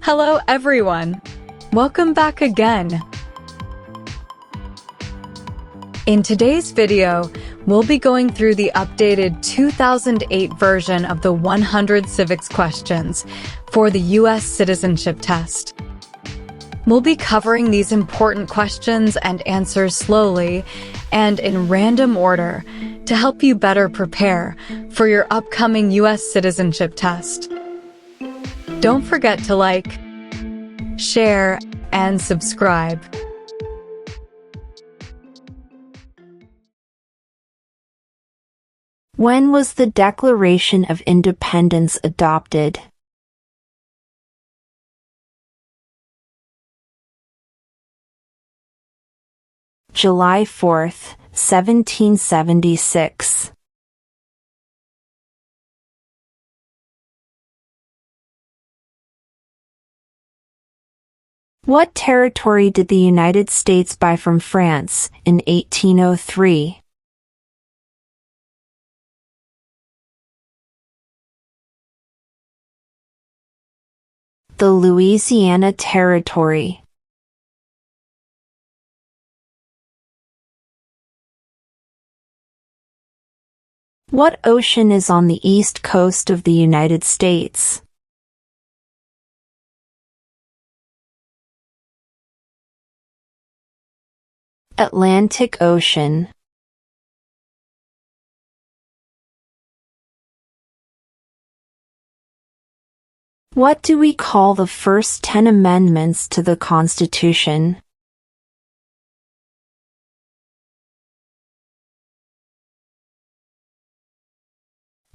Hello everyone! Welcome back again! In today's video, we'll be going through the updated 2008 version of the 100 civics questions for the U.S. Citizenship Test. We'll be covering these important questions and answers slowly and in random order to help you better prepare for your upcoming U.S. Citizenship Test. Don't forget to like, share, and subscribe. When was the Declaration of Independence adopted? July 4th, 1776. What territory did the United States buy from France in 1803? The Louisiana Territory. What ocean is on the east coast of the United States? Atlantic Ocean. What do we call the first 10 amendments to the Constitution?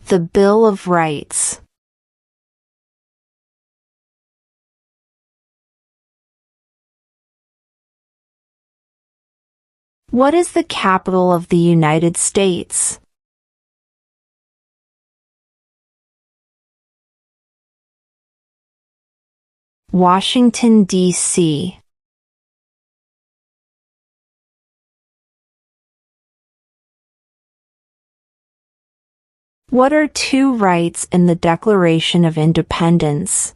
The Bill of Rights. What is the capital of the United States? Washington, D.C. What are two rights in the Declaration of Independence?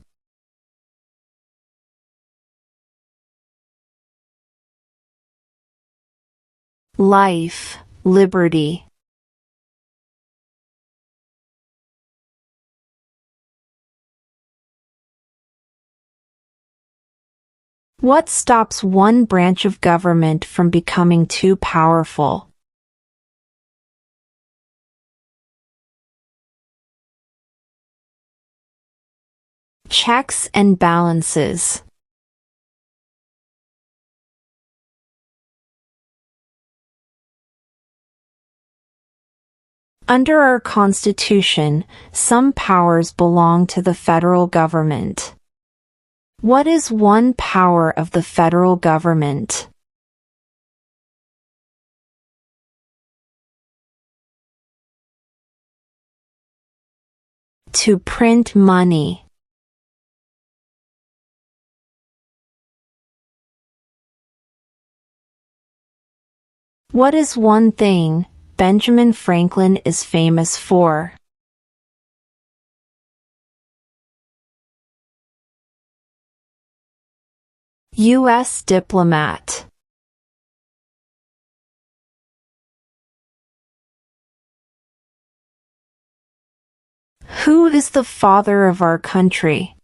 Life, liberty. What stops one branch of government from becoming too powerful? Checks and balances. Under our Constitution, some powers belong to the federal government. What is one power of the federal government? To print money. What is one thing Benjamin Franklin is famous for? U.S. diplomat. Who is the father of our country?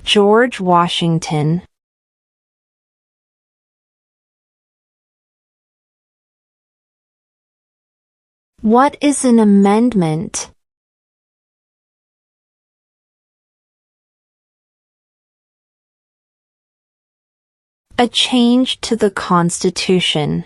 George Washington. What is an amendment? A change to the Constitution.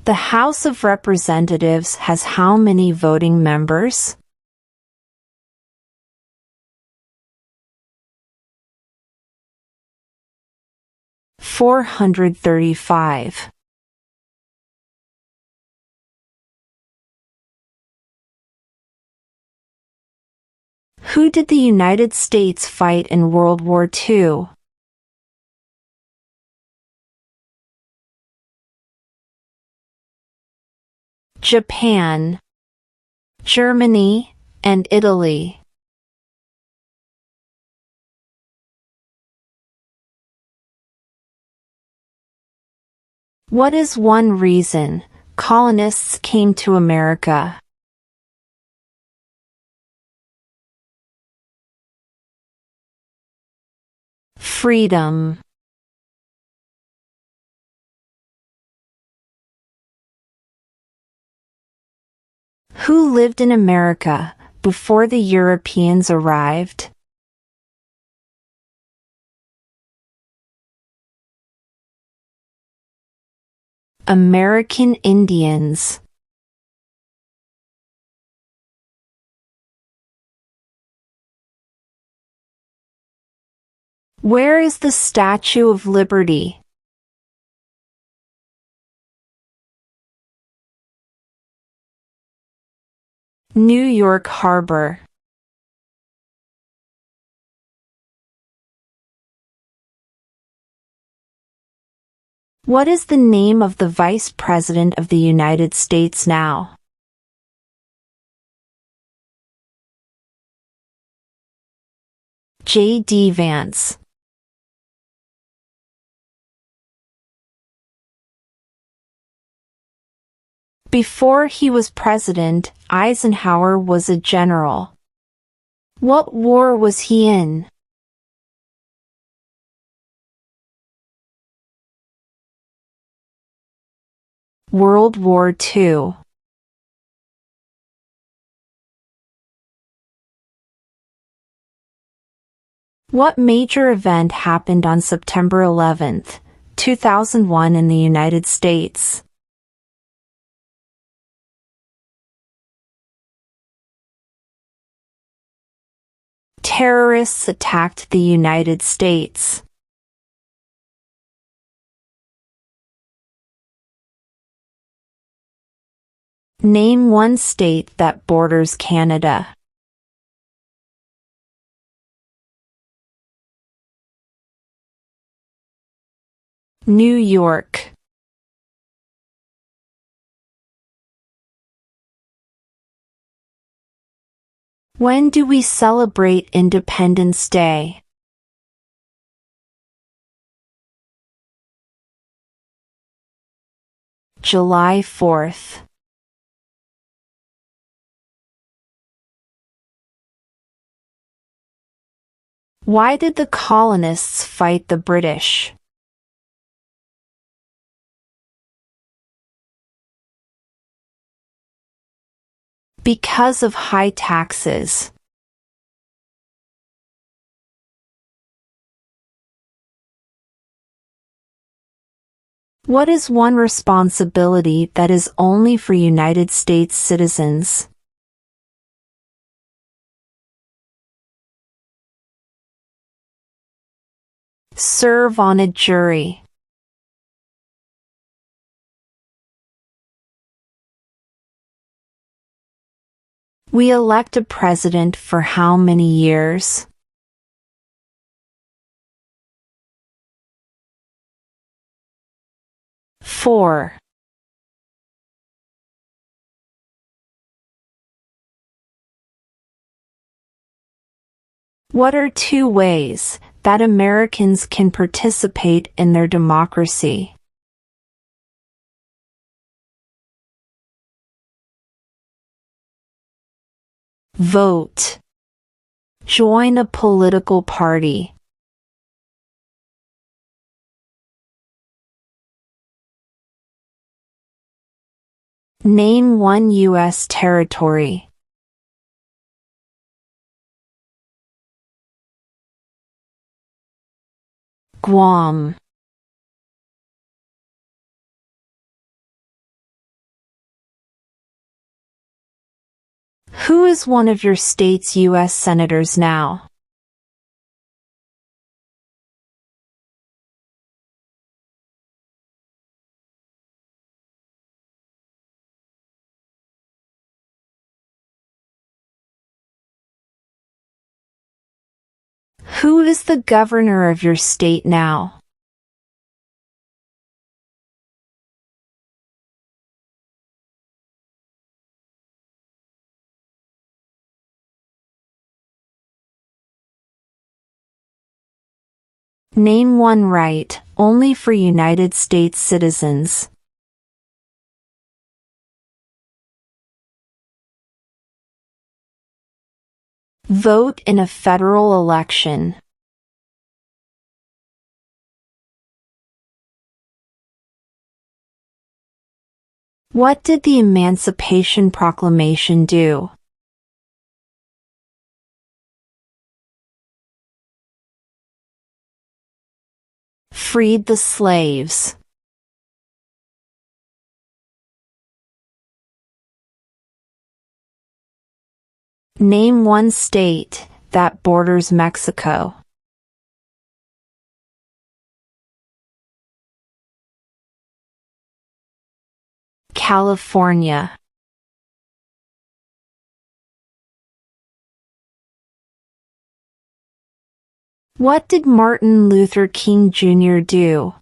The House of Representatives has how many voting members? 435. Who did the United States fight in World War II? Japan, Germany, and Italy. What is one reason colonists came to America? Freedom. Who lived in America before the Europeans arrived? American Indians. Where is the Statue of Liberty? New York Harbor. What is the name of the Vice President of the United States now? J.D. Vance. Before he was president, Eisenhower was a general. What war was he in? World War II. What major event happened on September 11, 2001 in the United States? Terrorists attacked the United States. Name one state that borders Canada. New York. When do we celebrate Independence Day? July 4th. Why did the colonists fight the British? Because of high taxes. What is one responsibility that is only for United States citizens? Serve on a jury. We elect a president for how many years? 4. What are 2 ways that Americans can participate in their democracy? Vote. Join a political party. Name one U.S. territory. Guam. Who is one of your state's U.S. senators now? Who is the governor of your state now? Name one right, only for United States citizens. Vote in a federal election. What did the Emancipation Proclamation do? Freed the slaves. Name one state that borders Mexico. California. What did Martin Luther King Jr. do?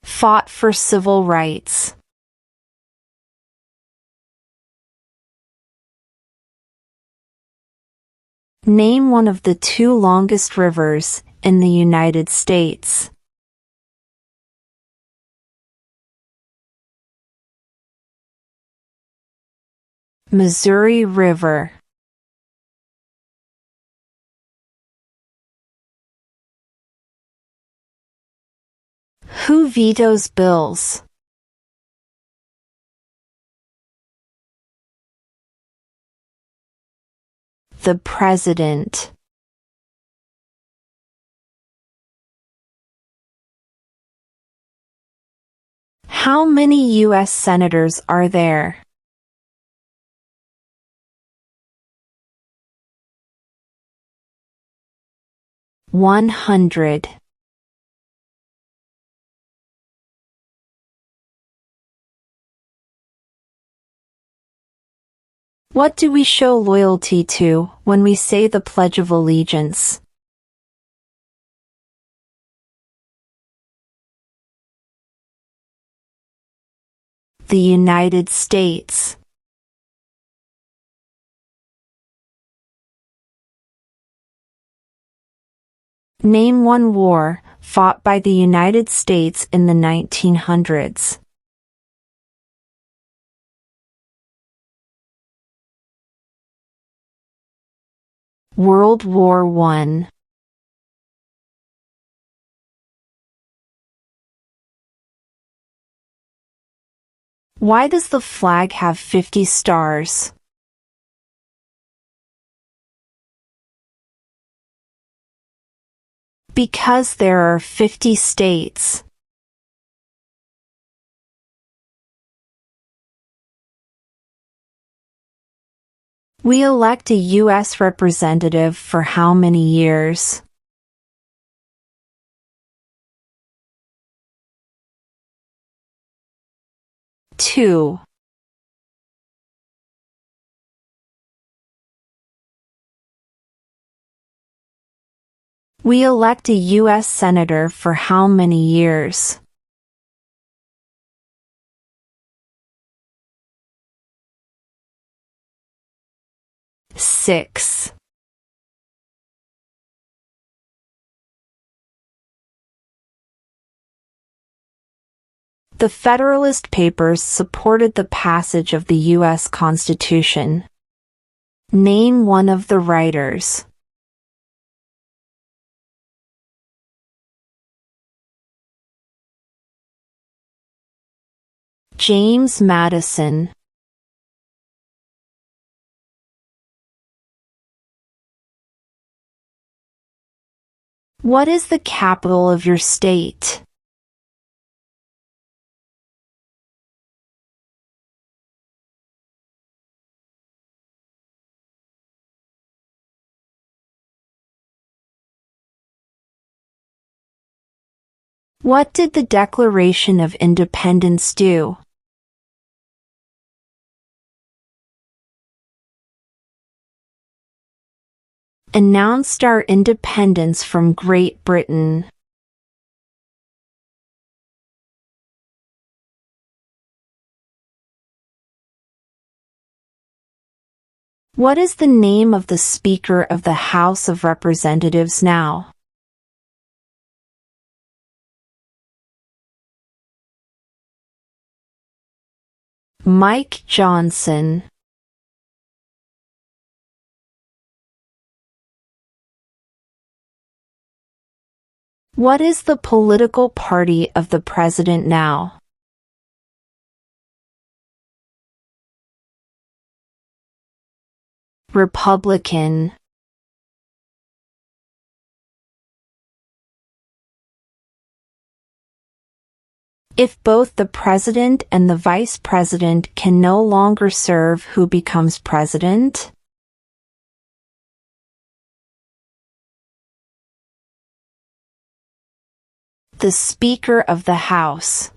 Fought for civil rights. Name one of the two longest rivers in the United States. Missouri River. Who vetoes bills? The President. How many U.S. senators are there? 100. What do we show loyalty to when we say the Pledge of Allegiance? The United States. Name one war fought by the United States in the 1900s. World War I. Why does the flag have 50 stars? Because there are 50 states. We elect a U.S. representative for how many years? 2. We elect a U.S. senator for how many years? 6. The Federalist Papers supported the passage of the U.S. Constitution. Name one of the writers. James Madison. What is the capital of your state? What did the Declaration of Independence do? Announced our independence from Great Britain. What is the name of the Speaker of the House of Representatives now? Mike Johnson. What is the political party of the president now? Republican. If both the president and the vice president can no longer serve, who becomes president? The Speaker of the House.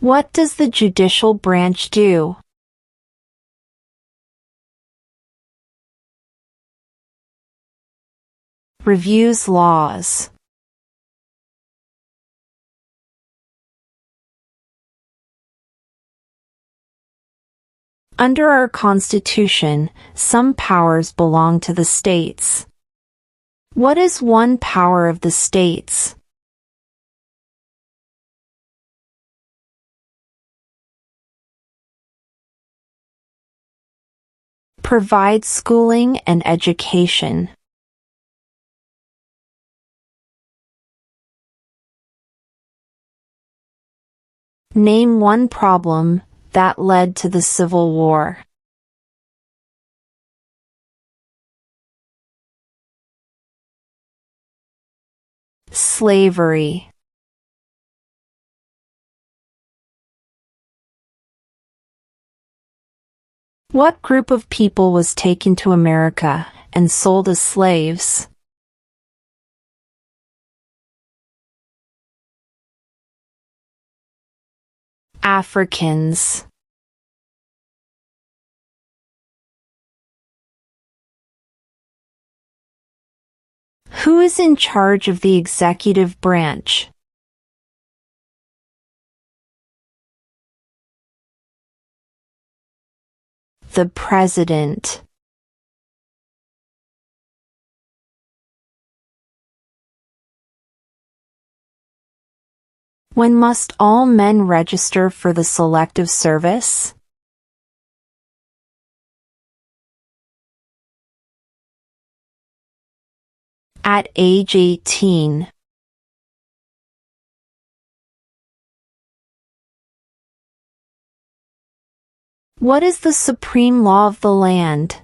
What does the judicial branch do? Reviews laws. Under our Constitution, some powers belong to the states. What is one power of the states? Provide schooling and education. Name one problem that led to the Civil War. Slavery. What group of people was taken to America and sold as slaves? Africans. Who is in charge of the executive branch? The President. When must all men register for the Selective Service? At age 18. What is the supreme law of the land?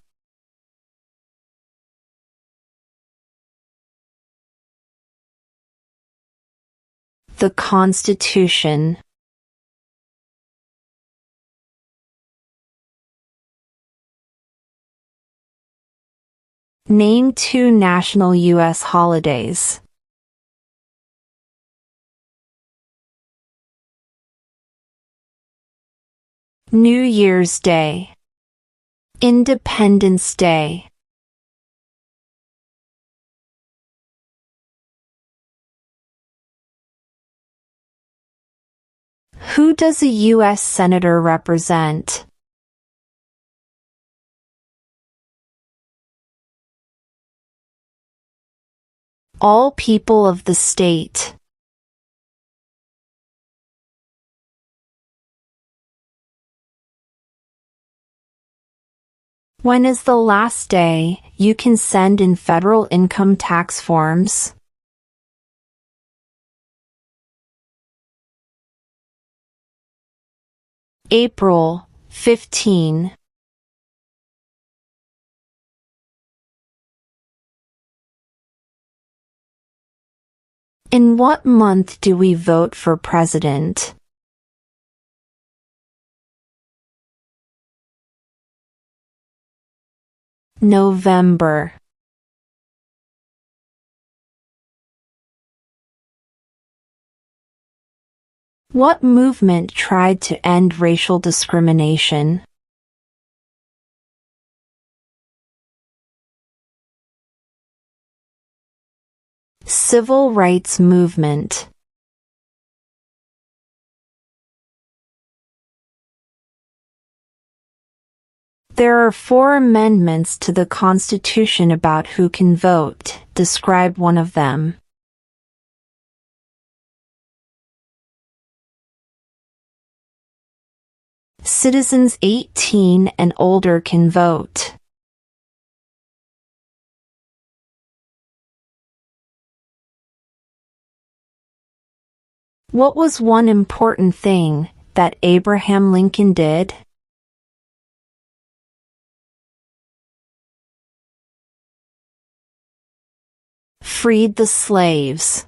The Constitution. Name two national U.S. holidays. New Year's Day. Independence Day. Who does a U.S. Senator represent? All people of the state. When is the last day you can send in federal income tax forms? April 15. In what month do we vote for president? November. What movement tried to end racial discrimination? Civil rights movement. There are 4 amendments to the Constitution about who can vote. Describe one of them. Citizens 18 and older can vote. What was one important thing that Abraham Lincoln did? Freed the slaves.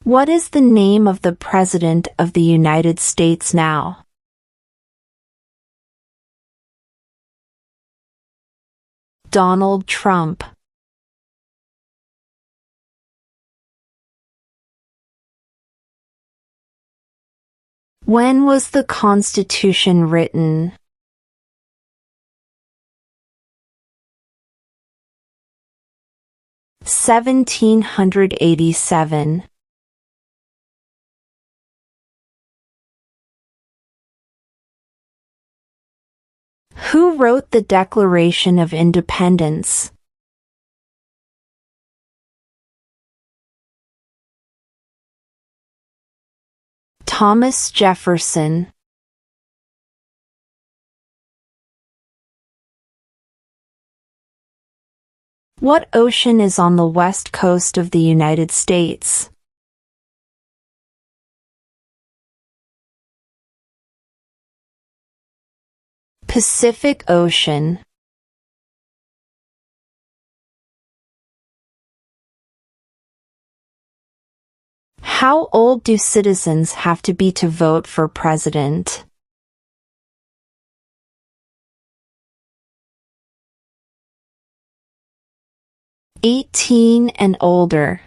What is the name of the President of the United States now? Donald Trump. When was the Constitution written? (1787). Who wrote the Declaration of Independence? Thomas Jefferson. What ocean is on the west coast of the United States? Pacific Ocean. How old do citizens have to be to vote for president? (18 and older).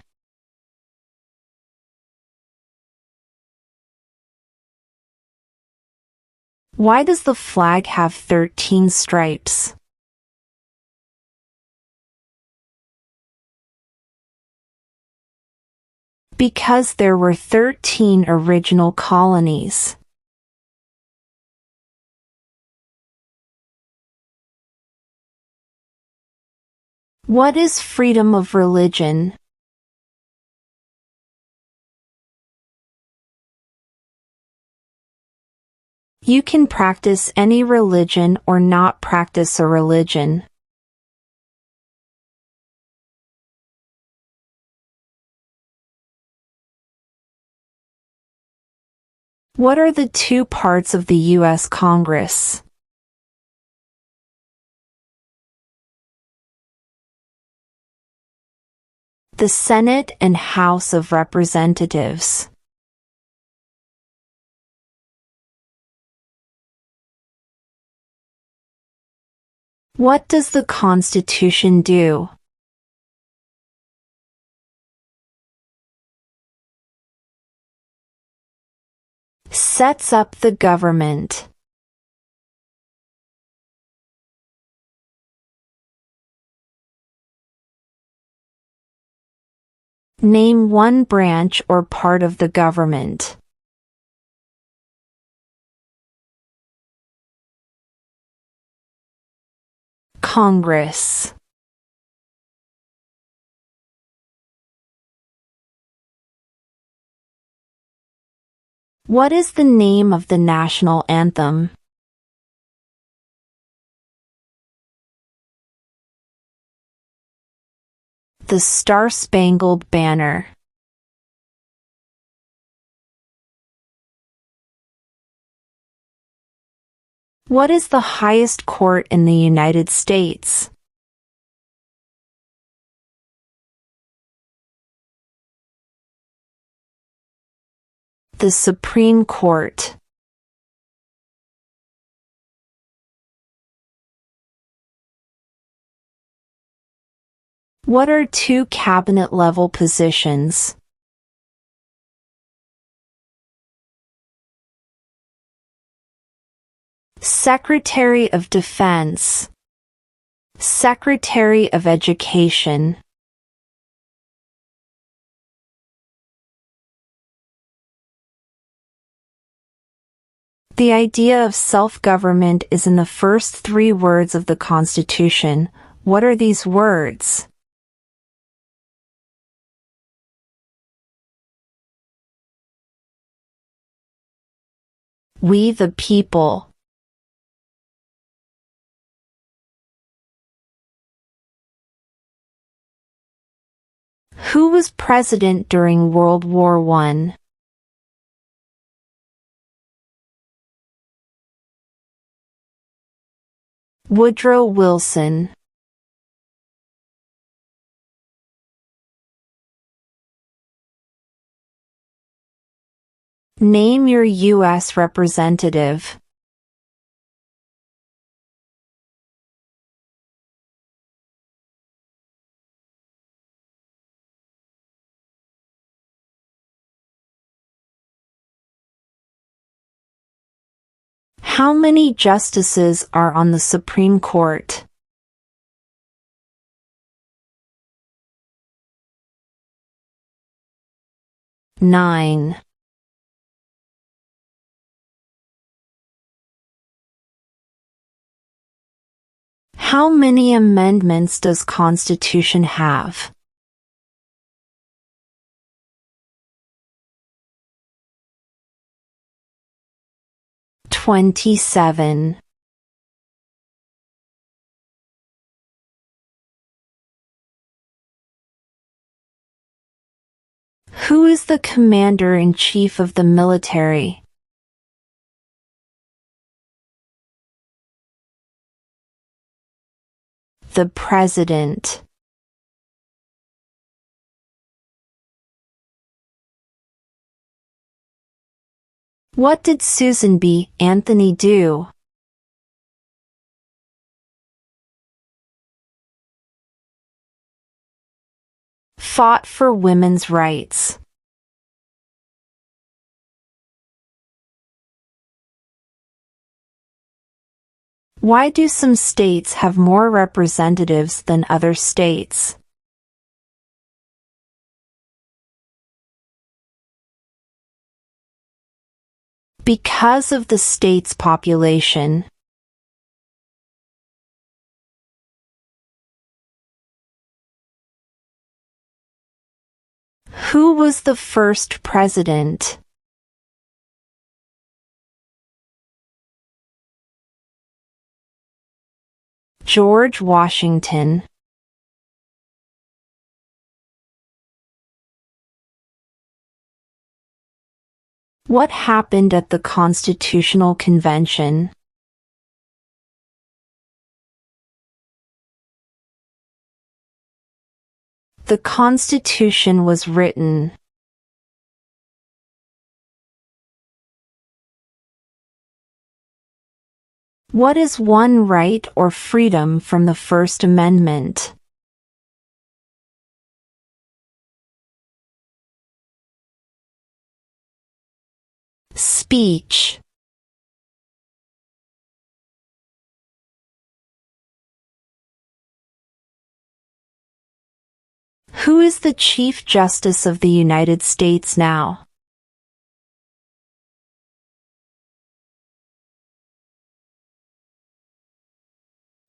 Why does the flag have 13 stripes? Because there were 13 original colonies. What is freedom of religion? You can practice any religion or not practice a religion. What are the 2 parts of the U.S. Congress? The Senate and House of Representatives. What does the Constitution do? Sets up the government. Name one branch or part of the government. Congress. What is the name of the national anthem? The Star-Spangled Banner. What is the highest court in the United States? The Supreme Court. What are 2 cabinet-level positions? Secretary of Defense. Secretary of Education. The idea of self-government is in the first 3 words of the Constitution. What are these words? We the people. Who was president during World War I? Woodrow Wilson. Name your U.S. representative. How many justices are on the Supreme Court? Nine. How many amendments does Constitution have? 27. Who is the commander-in-chief of the military? The president. What did Susan B. Anthony do? Fought for women's rights. Why do some states have more representatives than other states? Because of the state's population. Who was the first president? George Washington. What happened at the Constitutional Convention? The Constitution was written. What is one right or freedom from the First Amendment? Speech. Who is the Chief Justice of the United States now?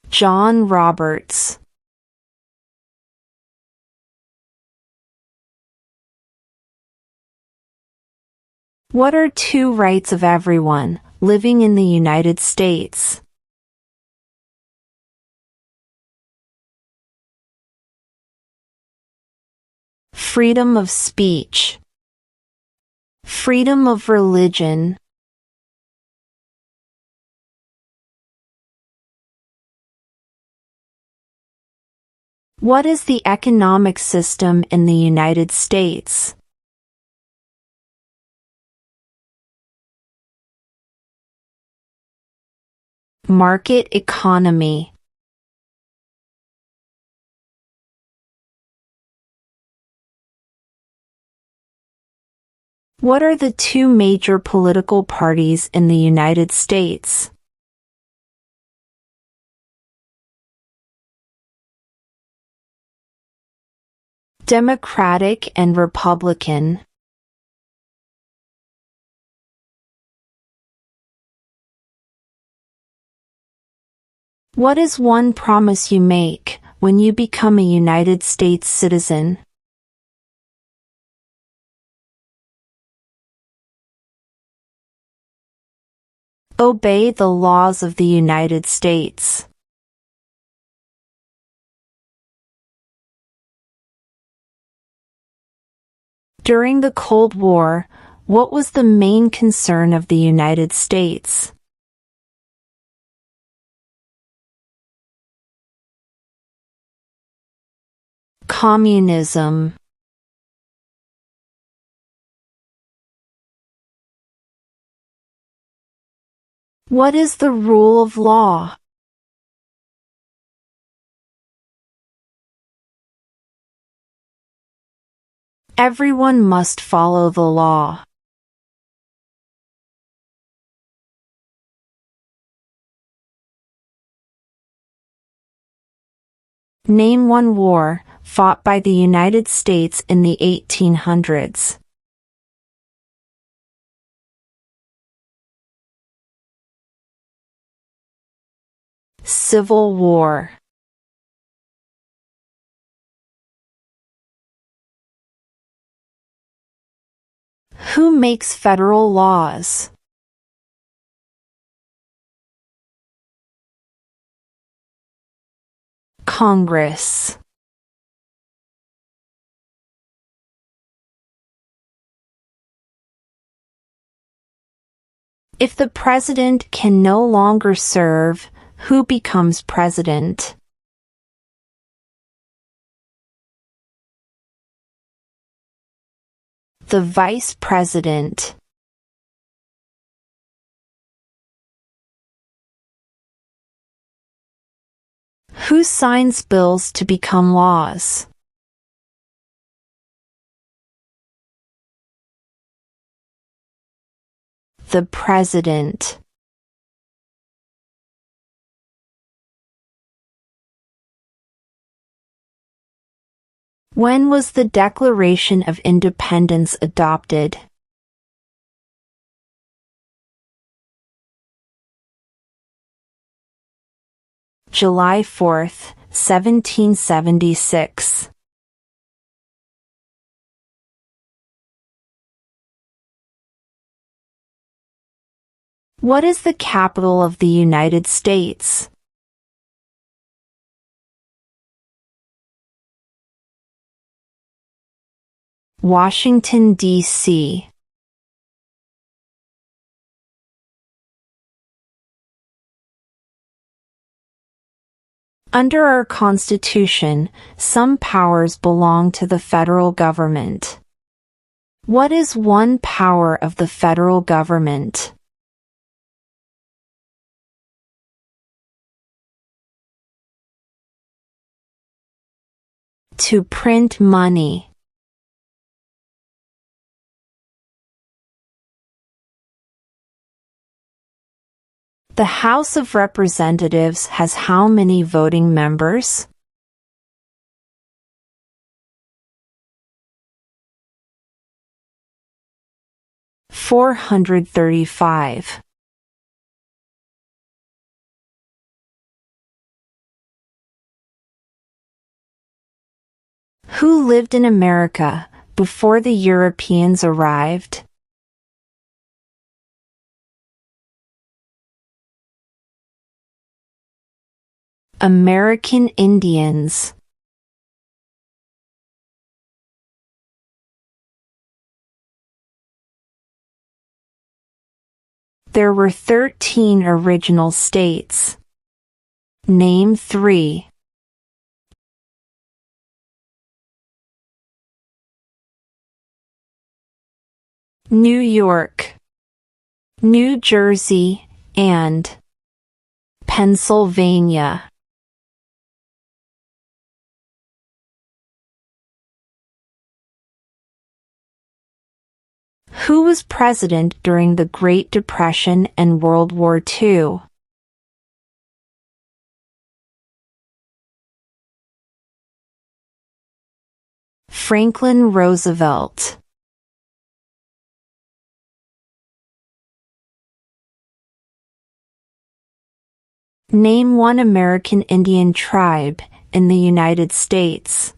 John Roberts. What are 2 rights of everyone living in the United States? Freedom of speech. Freedom of religion. What is the economic system in the United States? Market economy. What are the 2 major political parties in the United States? Democratic and Republican. What is one promise you make when you become a United States citizen? Obey the laws of the United States. During the Cold War, what was the main concern of the United States? Communism. What is the rule of law? Everyone must follow the law. Name one war fought by the United States in the 1800s. Civil War. Who makes federal laws? Congress. If the president can no longer serve, who becomes president? The vice president. Who signs bills to become laws? The president. When was the Declaration of Independence adopted? July 4, 1776. What is the capital of the United States? Washington, D.C. Under our Constitution, some powers belong to the federal government. What is one power of the federal government? To print money. The House of Representatives has how many voting members? $435. Who lived in America before the Europeans arrived? American Indians. There were 13 original states. Name 3. New York, New Jersey, and Pennsylvania. Who was president during the Great Depression and World War II? Franklin Roosevelt. Name one American Indian tribe in the United States.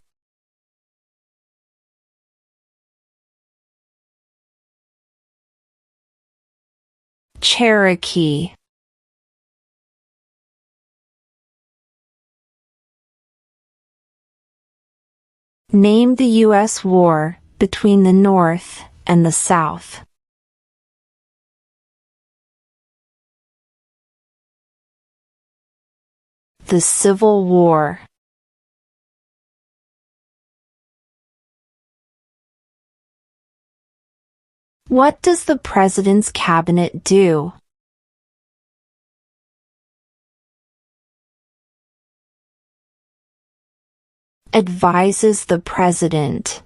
Cherokee. Name the U.S. war between the North and the South. The Civil War. What does the President's Cabinet do? Advises the President.